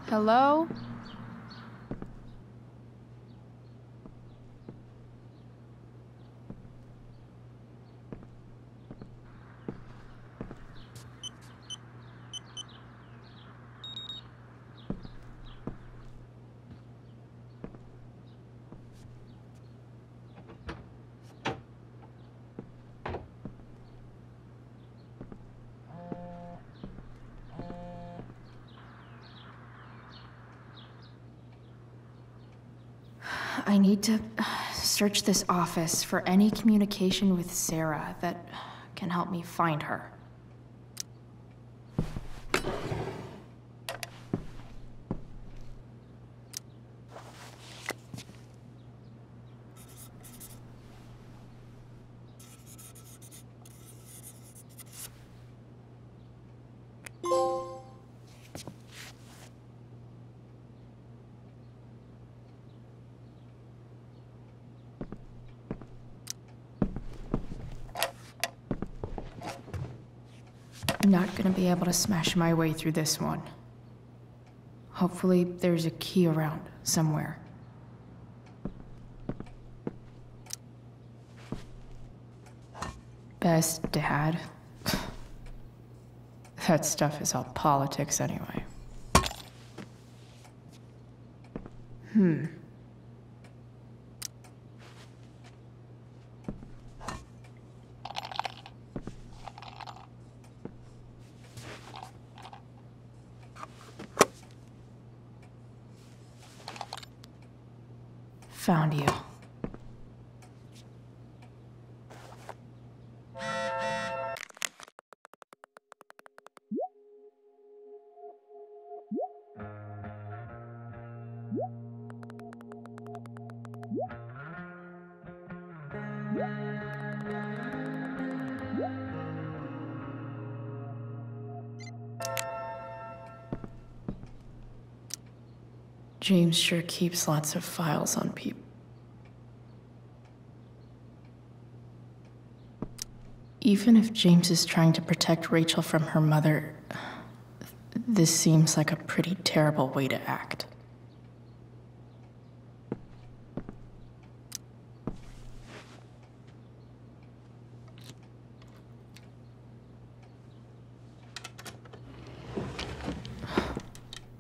Hello? I need to search this office for any communication with Sarah that can help me find her. I'm not gonna be able to smash my way through this one. Hopefully, there's a key around somewhere. Best dad. That stuff is all politics anyway. Found you. James sure keeps lots of files on people. Even if James is trying to protect Rachel from her mother, this seems like a pretty terrible way to act.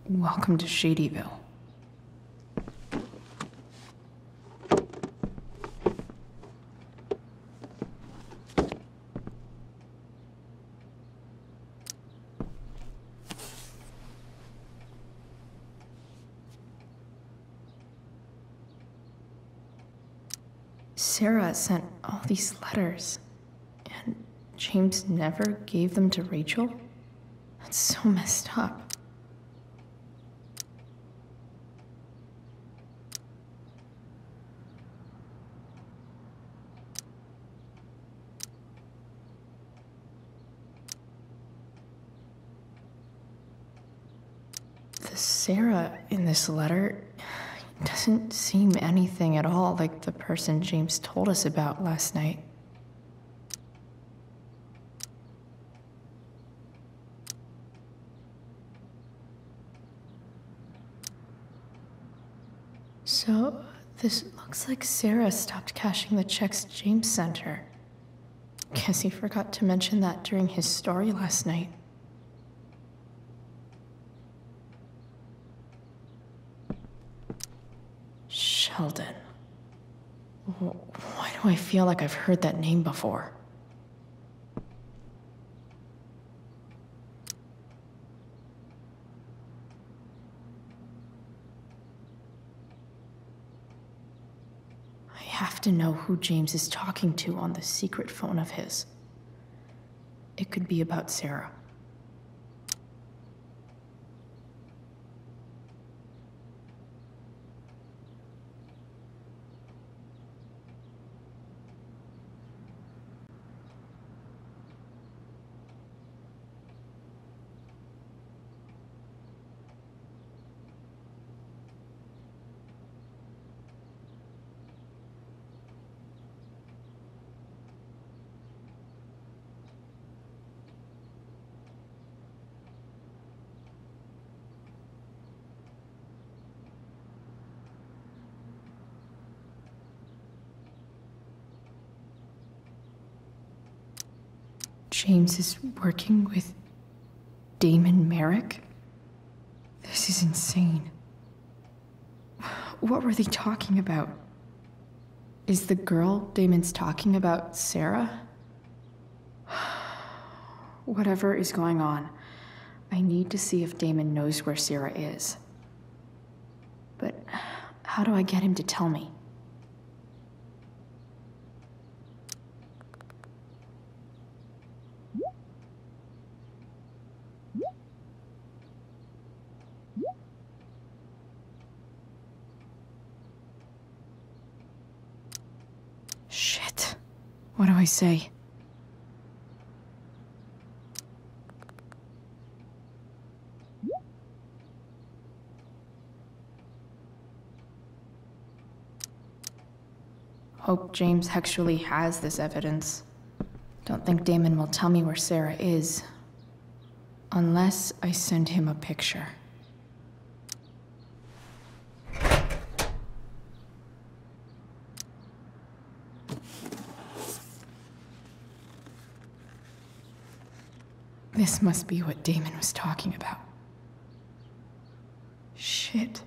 Welcome to Shadyville. Sarah sent all these letters, and James never gave them to Rachel? That's so messed up. The Sarah in this letter doesn't seem anything at all like the person James told us about last night. So, this looks like Sarah stopped cashing the checks James sent her. Guess he forgot to mention that during his story last night. Sheldon. Why do I feel like I've heard that name before? I have to know who James is talking to on the secret phone of his. It could be about Sarah. James is working with Damon Merrick? This is insane. What were they talking about? Is the girl Damon's talking about Sarah? Whatever is going on, I need to see if Damon knows where Sarah is. But how do I get him to tell me? Shit. What do I say? Hope James actually has this evidence. Don't think Damon will tell me where Sarah is. Unless I send him a picture. This must be what Damon was talking about. Shit.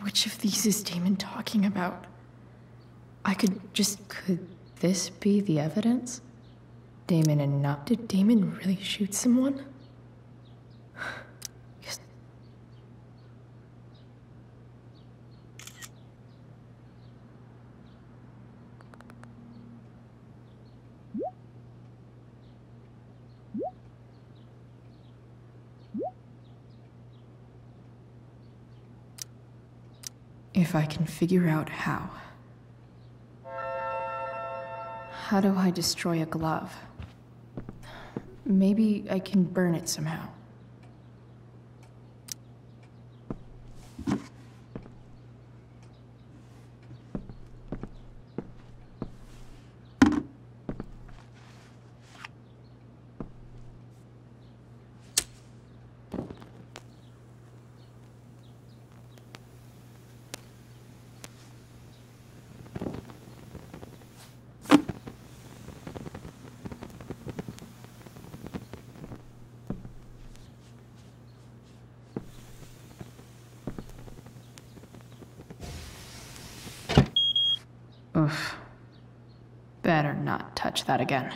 Which of these is Damon talking about? Could this be the evidence? Damon and not. Did Damon really shoot someone? Yes. If I can figure out how. How do I destroy a glove? Maybe I can burn it somehow. Oof. Better not touch that again.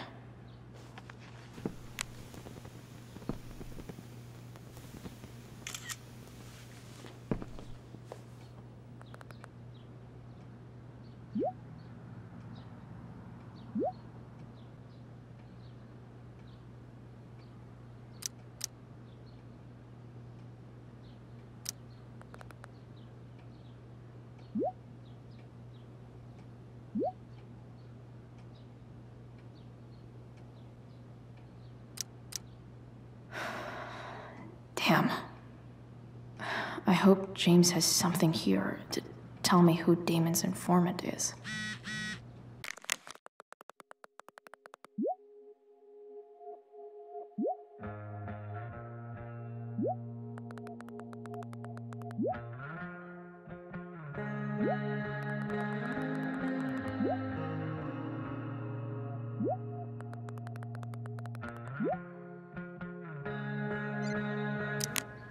Damn. I hope James has something here to tell me who Damon's informant is.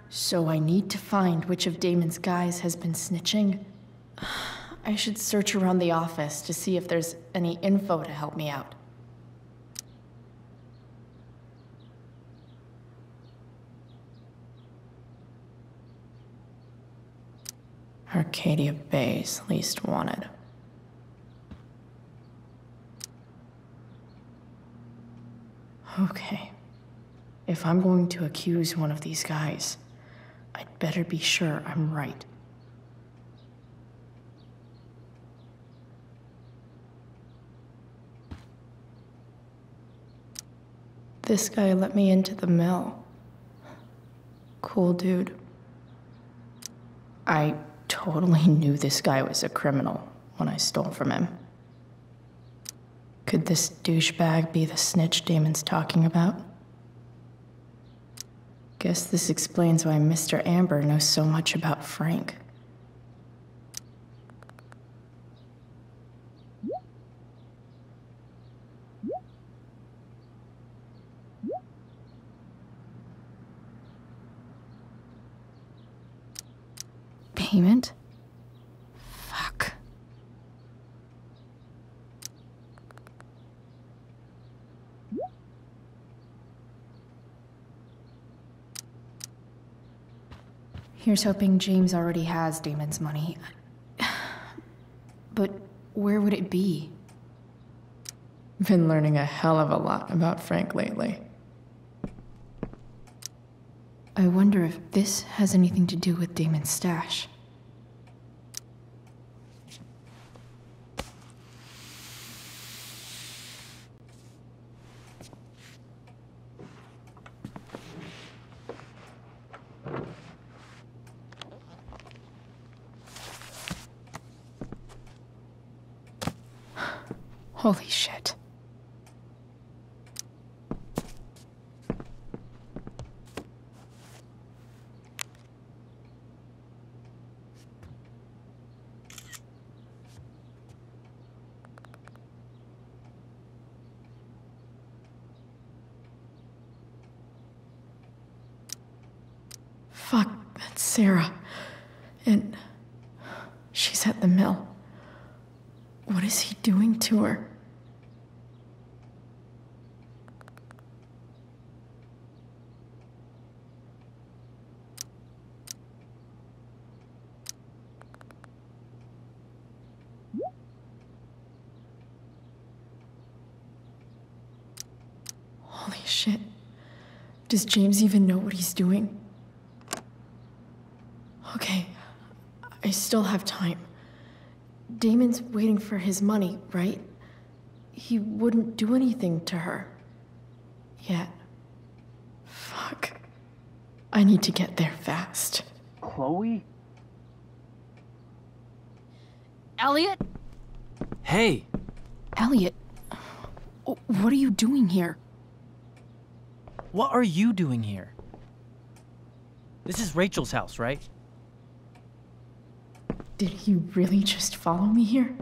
So I need to find which of Damon's guys has been snitching. I should search around the office to see if there's any info to help me out. Arcadia Bay's least wanted. Okay. If I'm going to accuse one of these guys, I'd better be sure I'm right. This guy let me into the mill. Cool dude. I totally knew this guy was a criminal when I stole from him. Could this douchebag be the snitch Damon's talking about? Guess this explains why Mr. Amber knows so much about Frank. payment? Fuck. Here's hoping James already has Damon's money. But where would it be? Been learning a hell of a lot about Frank lately. I wonder if this has anything to do with Damon's stash. Holy shit. Fuck, that's Sarah. And she's at the mill. What is he doing to her? Holy shit. Does James even know what he's doing? Okay, I still have time. Damon's waiting for his money, right? He wouldn't do anything to her. Yet. Fuck. I need to get there fast. Chloe? Elliot? Hey! Elliot, what are you doing here? What are you doing here? This is Rachel's house, right? Did he really just follow me here?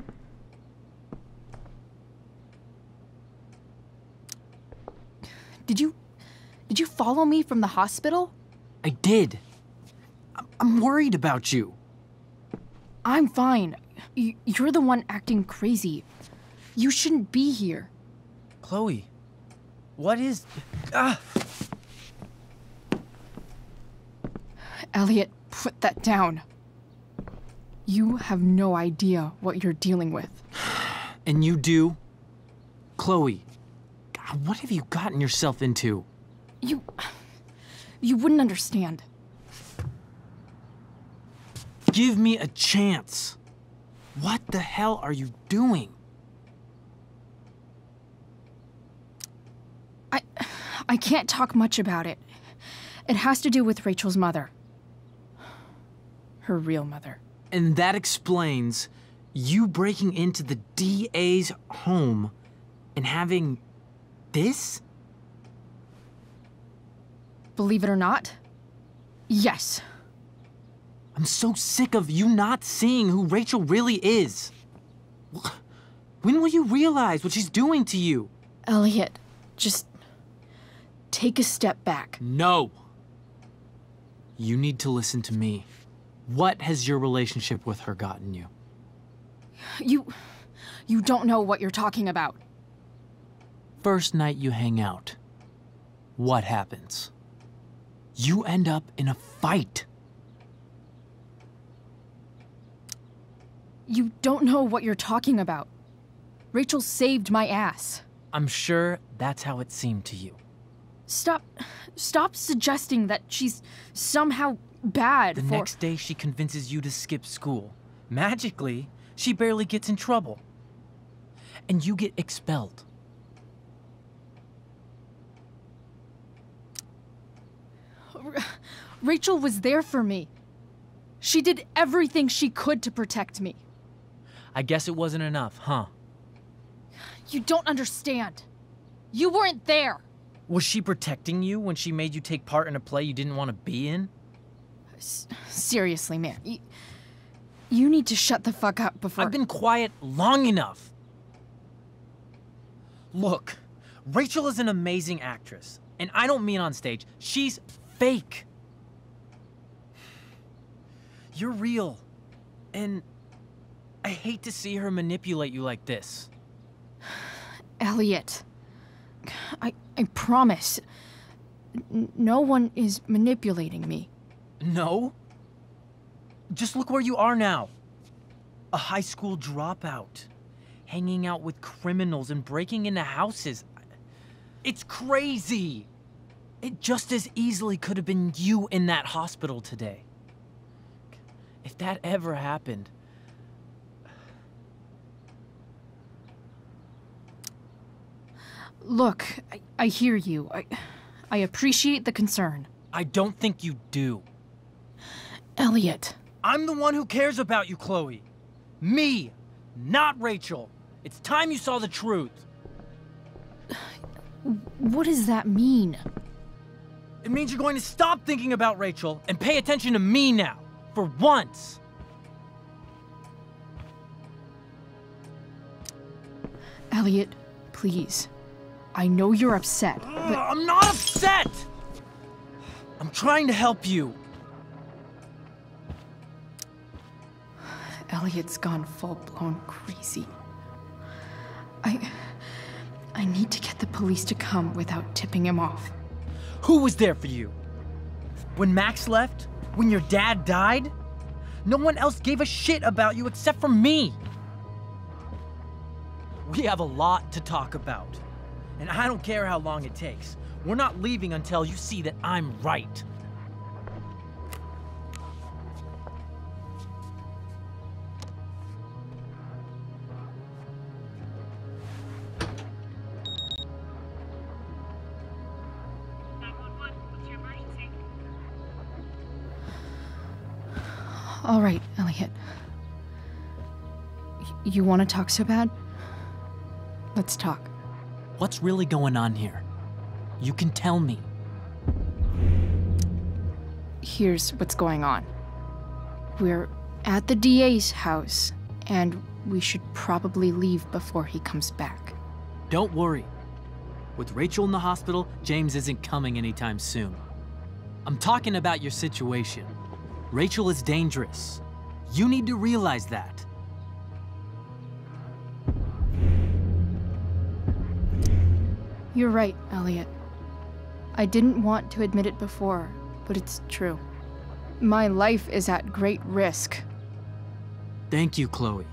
Did you follow me from the hospital? I did. I'm worried about you. I'm fine. You're the one acting crazy. You shouldn't be here. Chloe, what is... Ah! Elliot, put that down. You have no idea what you're dealing with. And you do? Chloe, God, what have you gotten yourself into? You wouldn't understand. Give me a chance. What the hell are you doing? I can't talk much about it. It has to do with Rachel's mother. Her real mother. And that explains you breaking into the DA's home and having this? Believe it or not, yes. I'm so sick of you not seeing who Rachel really is. When will you realize what she's doing to you? Elliot, just take a step back. No. You need to listen to me. What has your relationship with her gotten you? You don't know what you're talking about. First night you hang out, what happens? You end up in a fight. You don't know what you're talking about. Rachel saved my ass. I'm sure that's how it seemed to you. Stop suggesting that she's somehow bad The next day she convinces you to skip school. Magically, she barely gets in trouble. And you get expelled. Rachel was there for me. She did everything she could to protect me. I guess it wasn't enough, huh? You don't understand. You weren't there. Was she protecting you when she made you take part in a play you didn't want to be in? Seriously, man. You need to shut the fuck up before... I've been quiet long enough. Look, Rachel is an amazing actress. And I don't mean on stage. She's fake. You're real. And I hate to see her manipulate you like this. Elliot, I promise. No one is manipulating me. No? Just look where you are now. A high school dropout. Hanging out with criminals and breaking into houses. It's crazy. It just as easily could have been you in that hospital today. If that ever happened... Look, I hear you. I appreciate the concern. I don't think you do. Elliot. I'm the one who cares about you, Chloe. Me, not Rachel. It's time you saw the truth. What does that mean? It means you're going to stop thinking about Rachel and pay attention to me now, for once. Elliot, please. I know you're upset, but... I'm not upset! I'm trying to help you. Elliot's gone full-blown crazy. I need to get the police to come without tipping him off. Who was there for you? When Max left? When your dad died? No one else gave a shit about you except for me. We have a lot to talk about. And I don't care how long it takes. We're not leaving until you see that I'm right. All right, Elliot. You want to talk so bad? Let's talk. What's really going on here? You can tell me. Here's what's going on. We're at the DA's house, and we should probably leave before he comes back. Don't worry. With Rachel in the hospital, James isn't coming anytime soon. I'm talking about your situation. Rachel is dangerous. You need to realize that. You're right, Elliot. I didn't want to admit it before, but it's true. My life is at great risk. Thank you, Chloe.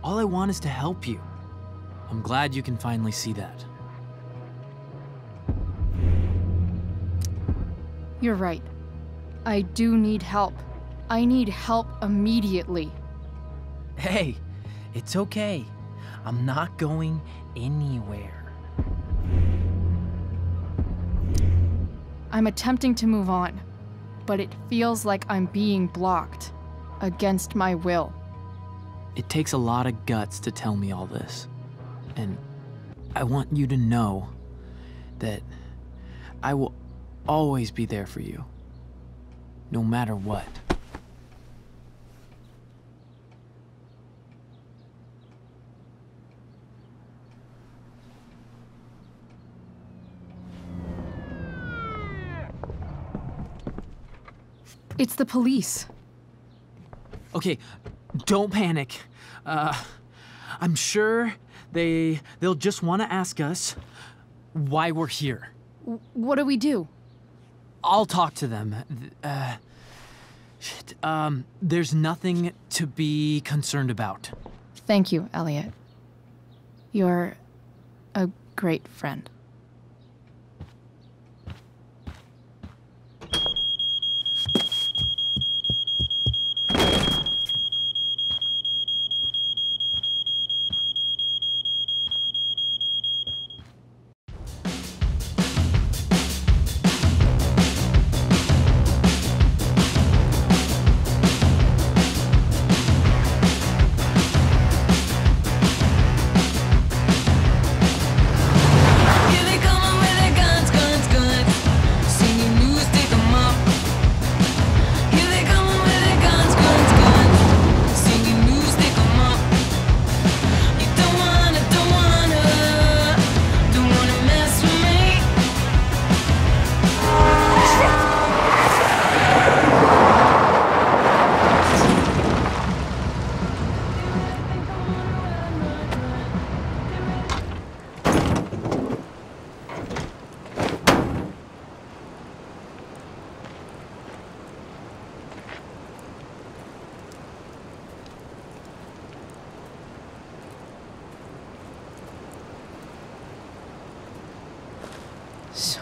All I want is to help you. I'm glad you can finally see that. You're right. I do need help. I need help immediately. Hey, it's okay. I'm not going anywhere. I'm attempting to move on, but it feels like I'm being blocked, against my will. It takes a lot of guts to tell me all this. And I want you to know that I will always be there for you, no matter what. It's the police. Okay, don't panic. I'm sure they'll just want to ask us why we're here. What do we do? I'll talk to them. There's nothing to be concerned about. Thank you, Elliot. You're a great friend.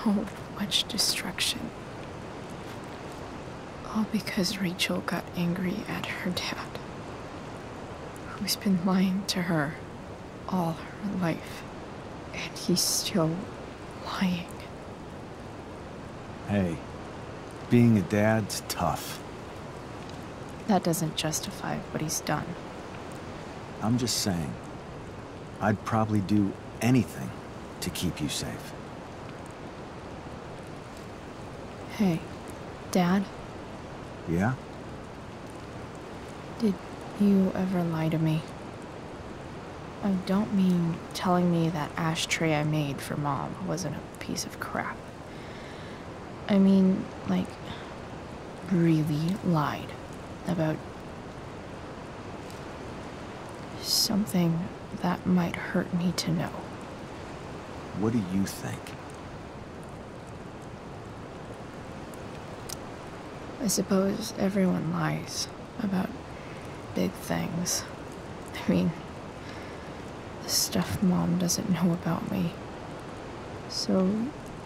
so much destruction. All because Rachel got angry at her dad, who's been lying to her all her life. And he's still lying. Hey, being a dad's tough. That doesn't justify what he's done. I'm just saying, I'd probably do anything to keep you safe. Hey, Dad, Yeah? did you ever lie to me? I don't mean telling me that ashtray I made for Mom wasn't a piece of crap. I mean, like, really lied about something that might hurt me to know. What do you think? I suppose everyone lies about big things. I mean, the stuff Mom doesn't know about me. So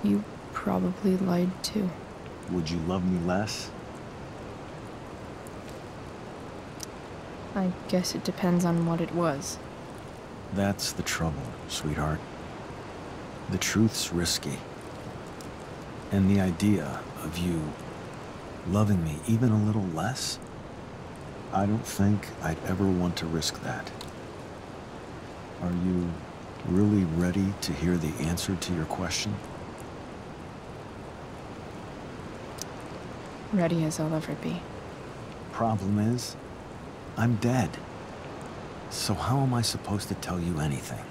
you probably lied too. Would you love me less? I guess it depends on what it was. That's the trouble, sweetheart. The truth's risky. And the idea of you loving me even a little less, I don't think I'd ever want to risk that. Are you really ready to hear the answer to your question? Ready as I'll ever be. Problem is, I'm dead. So how am I supposed to tell you anything?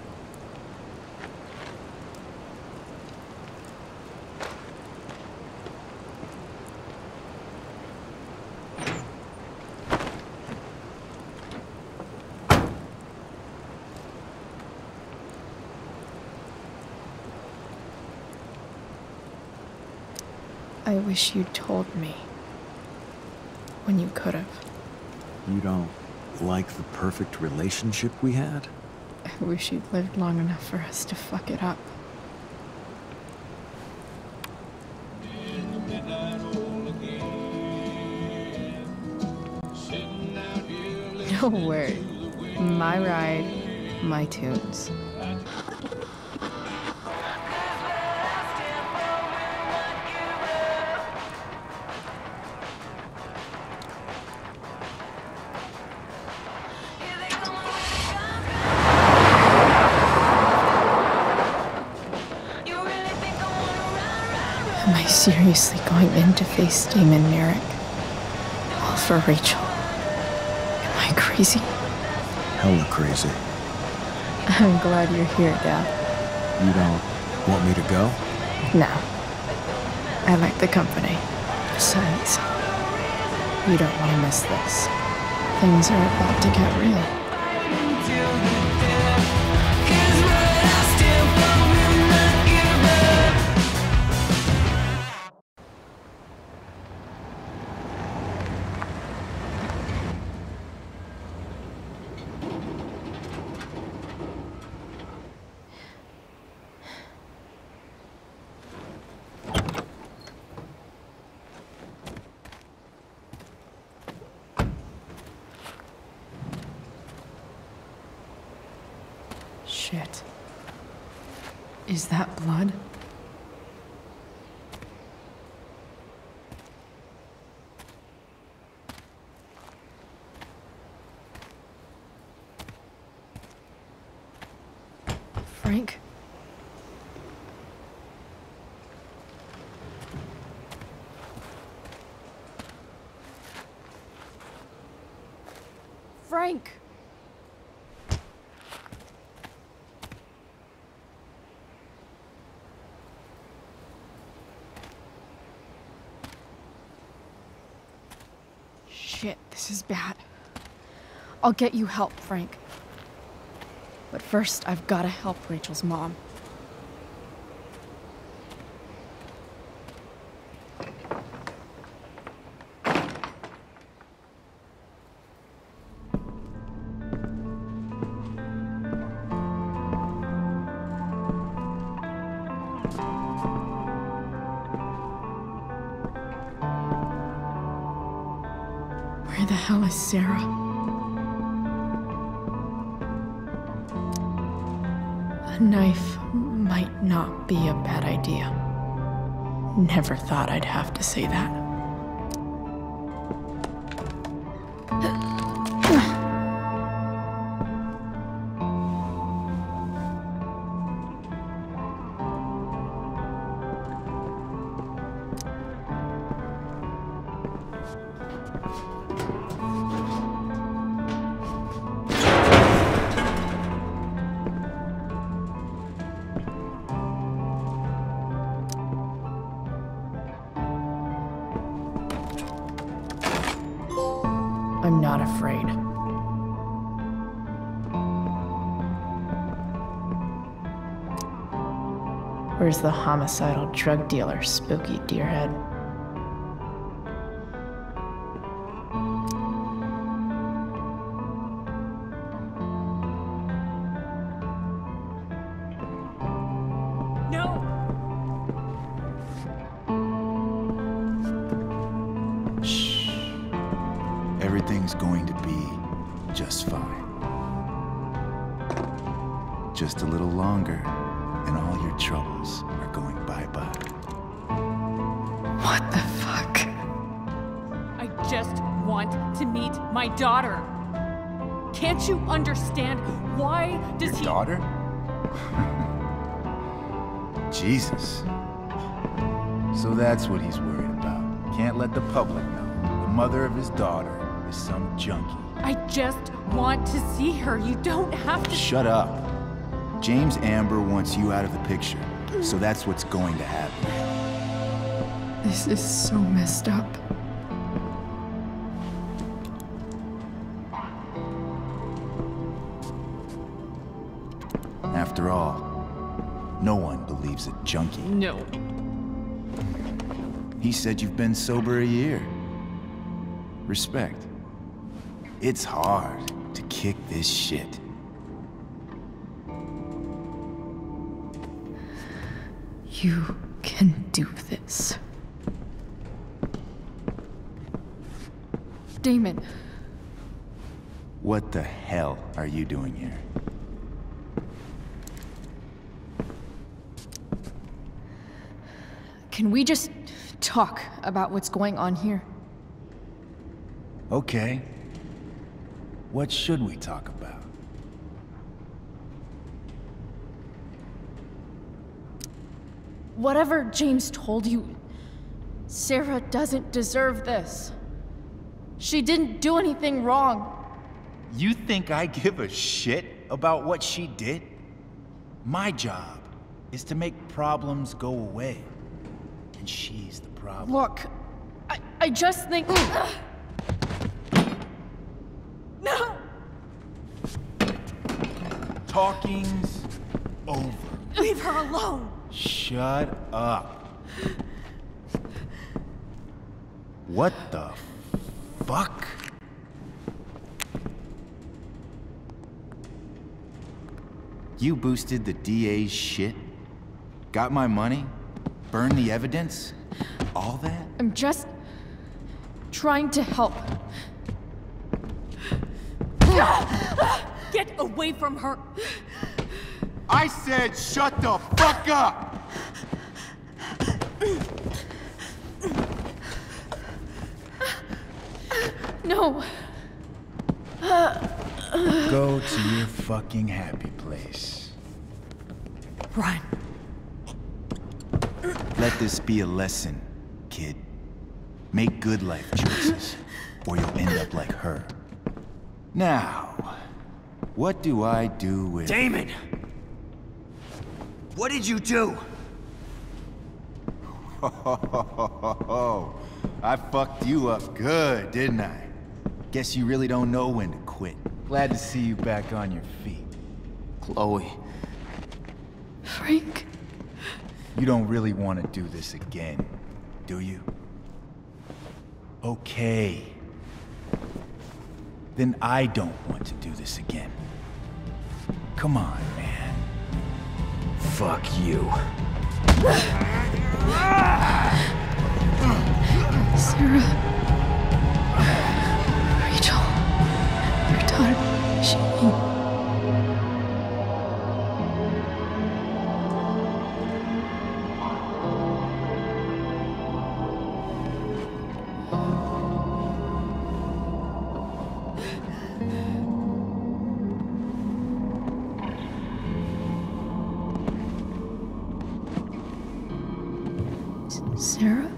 I wish you'd told me when you could have. You don't like the perfect relationship we had? I wish you'd lived long enough for us to fuck it up. No word. My ride, my tunes. Am I seriously going in to face Damon Merrick? All for Rachel? Am I crazy? Hella crazy. I'm glad you're here, Dad. You don't want me to go? No. I like the company. Besides, you don't want to miss this. Things are about to get real. Shit. Is that blood? Frank? Frank! Shit, this is bad. I'll get you help, Frank. But first, I've got to help Rachel's mom. the hell is Sarah? A knife might not be a bad idea. Never thought I'd have to say that. I'm not afraid. Where's the homicidal drug dealer, Spooky Deerhead? No! Shh. Everything's going to be just fine. Just a little longer, and all your troubles are going bye-bye. What the fuck? I just want to meet my daughter. Can't you understand? Why does Your daughter? Jesus. So that's what he's worried about. Can't let the public know. The mother of his daughter is some junkie. I just want to see her. You don't have to. Shut up. James Amber wants you out of the picture, so that's what's going to happen. This is so messed up. After all, no one believes a junkie. No. He said you've been sober a year. Respect. It's hard to kick this shit. You can do this. Damon, What the hell are you doing here? can we just talk about what's going on here? Okay. What should we talk about? Whatever James told you, Sarah doesn't deserve this. She didn't do anything wrong. You think I give a shit about what she did? My job is to make problems go away. And she's the problem. Look, I just think... No! Talking's over. Leave her alone. Shut up. What the fuck? You boosted the DA's shit? Got my money? Burned the evidence? All that? I'm just trying to help. Get away from her. I said shut the fuck up! No. Go to your fucking happy place. Run. Let this be a lesson, kid. Make good life choices, or you'll end up like her. Now, what do I do with... Damon! What did you do? I fucked you up good, didn't I? Guess you really don't know when to quit. Glad to see you back on your feet. Chloe. Frank. You don't really want to do this again, do you? Okay. Then I don't want to do this again. Come on, man. Fuck you. Sarah. How did she... Sarah?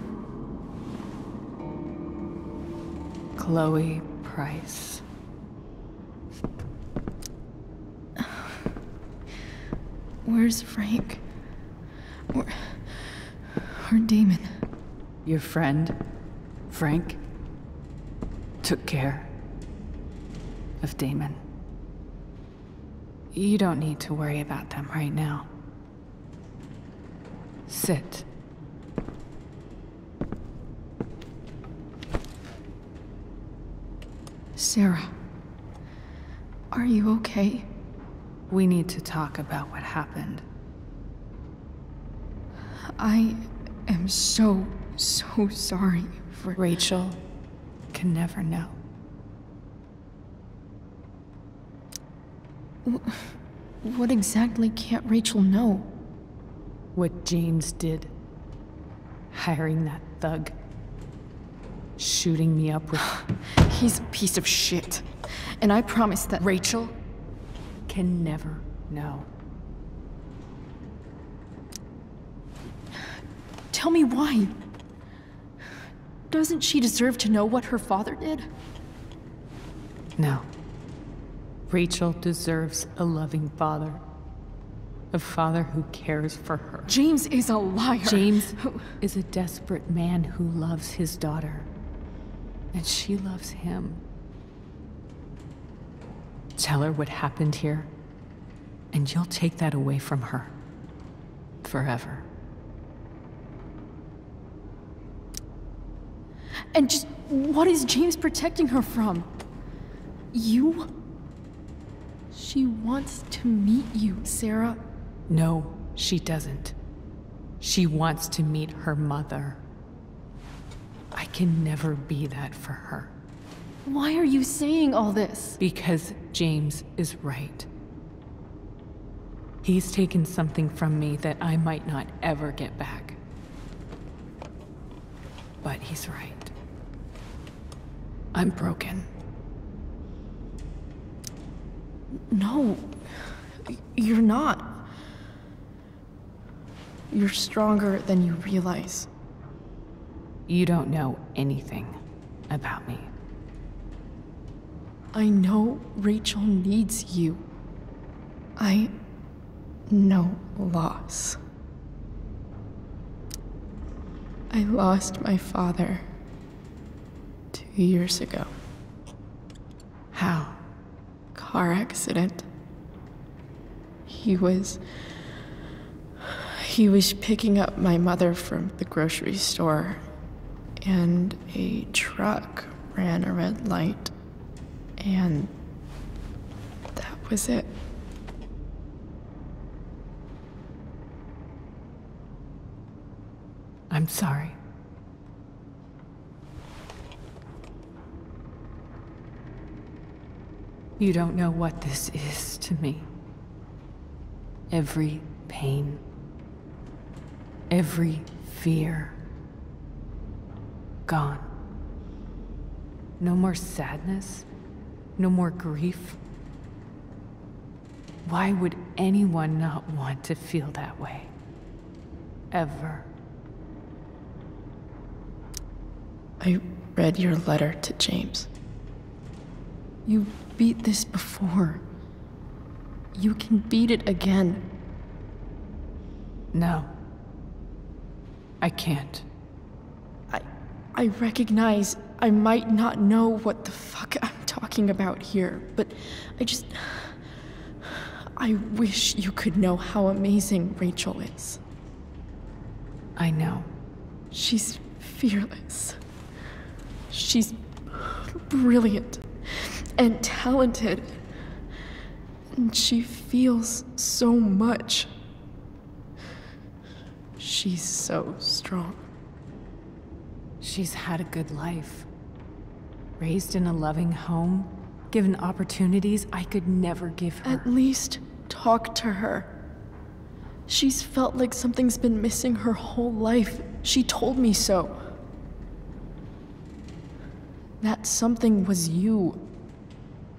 Chloe Price. Where's Frank? Or Damon? Your friend, Frank, took care of Damon. You don't need to worry about them right now. Sit. Sarah, are you okay? We need to talk about what happened. I am so sorry for... Rachel can never know. What exactly can't Rachel know? What James did. Hiring that thug. Shooting me up with... He's a piece of shit. And I promise that... Rachel can never know. Tell me why. Doesn't she deserve to know what her father did? No. Rachel deserves a loving father. A father who cares for her. James is a liar. James is a desperate man who loves his daughter. And she loves him. Tell her what happened here, and you'll take that away from her. Forever. And just what is James protecting her from? You? She wants to meet you, Sarah. No, she doesn't. She wants to meet her mother. I can never be that for her. Why are you saying all this? Because James is right. He's taken something from me that I might not ever get back. But he's right. I'm broken. No, you're not. You're stronger than you realize. You don't know anything about me. I know Rachel needs you. I know loss. I lost my father 2 years ago. How? Car accident. He was picking up my mother from the grocery store, and a truck ran a red light, and that was it. I'm sorry. You don't know what this is to me. Every pain, every fear, gone. No more sadness, no more grief. Why would anyone not want to feel that way? Ever. I read your letter to James. You beat this before. You can beat it again. No. I can't. I recognize I might not know what the fuck I'm talking about here, but I wish you could know how amazing Rachel is. I know. She's fearless. She's brilliant and talented. And she feels so much. She's so strong. She's had a good life. Raised in a loving home, given opportunities I could never give her. At least talk to her. She's felt like something's been missing her whole life. She told me so. That something was you.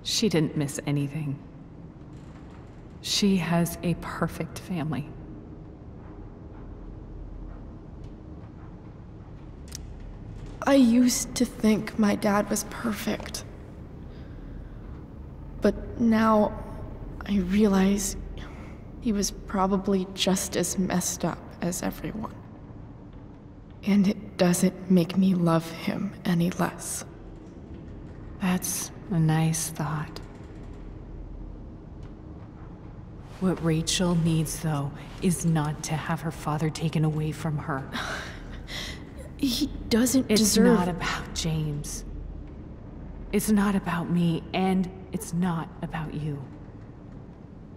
She didn't miss anything. She has a perfect family. I used to think my dad was perfect. But now I realize he was probably just as messed up as everyone. And it doesn't make me love him any less. That's a nice thought. What Rachel needs, though, is not to have her father taken away from her. He doesn't It's deserve... not about James. It's not about me, and it's not about you.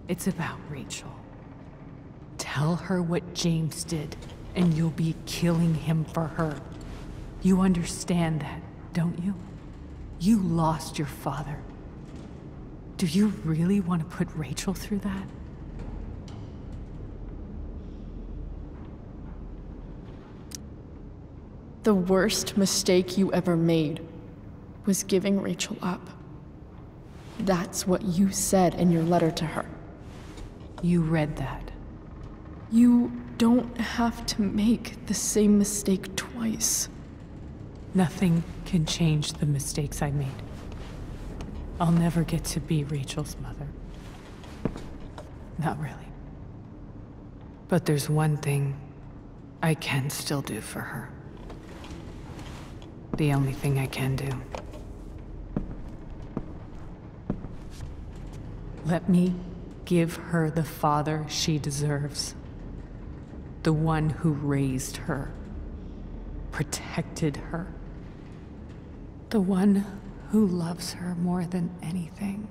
It's about Rachel. Tell her what James did, and you'll be killing him for her. You understand that, don't you? You lost your father. Do you really want to put Rachel through that? The worst mistake you ever made was giving Rachel up. That's what you said in your letter to her. You read that. You don't have to make the same mistake twice. Nothing can change the mistakes I made. I'll never get to be Rachel's mother. Not really. But there's one thing I can still do for her. The only thing I can do. Let me give her the father she deserves. The one who raised her, protected her. The one who loves her more than anything.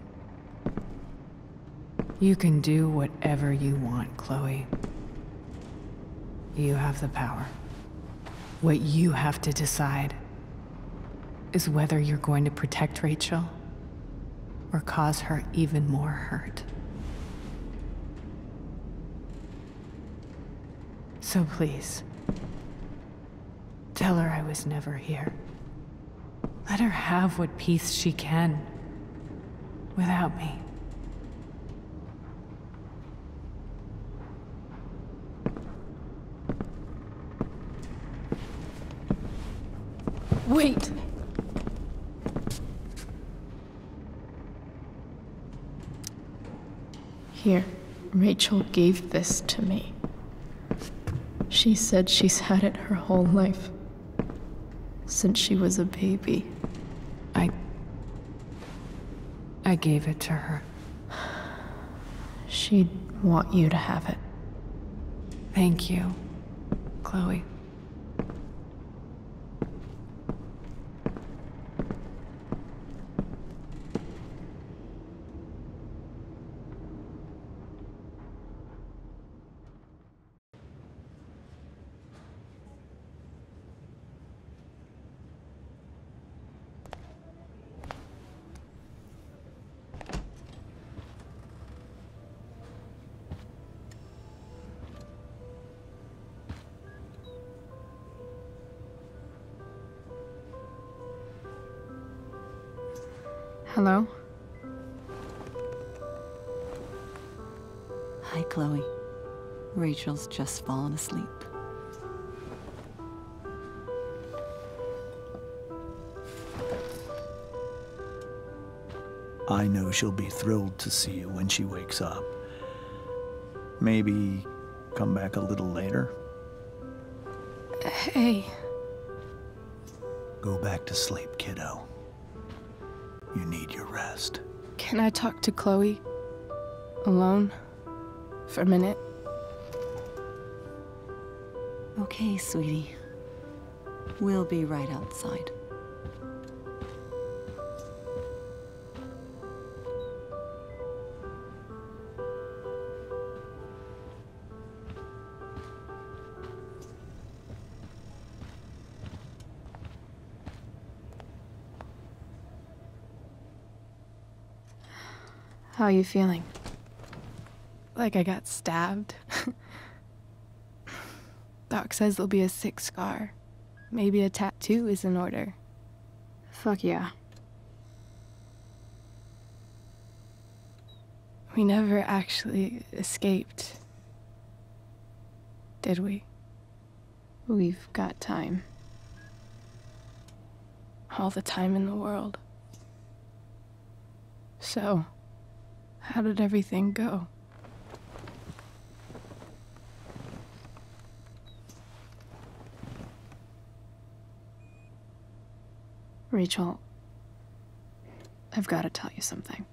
You can do whatever you want, Chloe. You have the power. What you have to decide is whether you're going to protect Rachel or cause her even more hurt. So please, tell her I was never here. Let her have what peace she can without me. Wait! Here, Rachel gave this to me. She said she's had it her whole life. Since she was a baby. I gave it to her. She'd want you to have it. Thank you, Chloe. Hello? Hi, Chloe. Rachel's just fallen asleep. I know she'll be thrilled to see you when she wakes up. Maybe come back a little later? Hey. Go back to sleep, kiddo. You need your rest. Can I talk to Chloe? Alone? For a minute? Okay, sweetie. We'll be right outside. How are you feeling? Like I got stabbed. Doc says there'll be a sick scar. Maybe a tattoo is in order. Fuck yeah. We never actually escaped, did we? We've got time. All the time in the world. So, how did everything go? Rachel, I've got to tell you something.